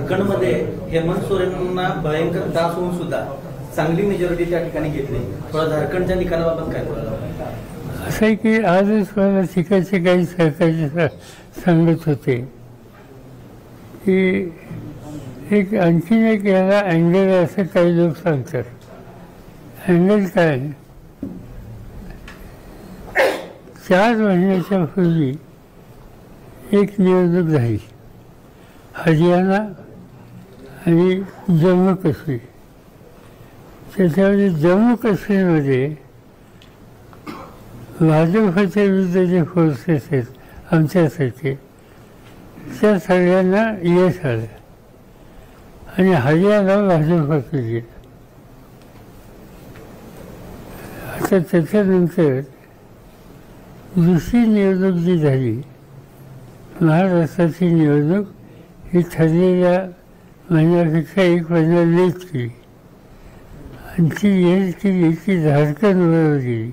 झारखंडमध्ये हेमंत सोरेनना भयंकर त्रास होऊन सुद्धा चांगली मेजॉरिटी त्या ठिकाणी घेतली. थोडा झारखंडच्या निकालाबाबत काय बोलायला? असं आहे की आजच मला तिकडचे काही सहकारी सांगत होते की एक आणखीन एक याला अँगल आहे असं काही लोक सांगतात. अँगल काय, 4 महिन्याच्या पूर्वी एक निवडणूक झाली हरियाणा आणि जम्मू काश्मीर. त्याच्यामध्ये जम्मू काश्मीरमध्ये भाजपच्या विरुद्ध जे फोर्सेस आहेत आमच्यासारखे त्या सगळ्यांना यश आलं आणि हरियाणा भाजपकडे गेलं. आता त्याच्यानंतर दुसरी निवडणूक जी झाली महाराष्ट्राची निवडणूक ही ठरलेल्या महिन्यापेक्षा 1 महिना लेट केली आणि ती लेट केली की झारखंडवर गेली.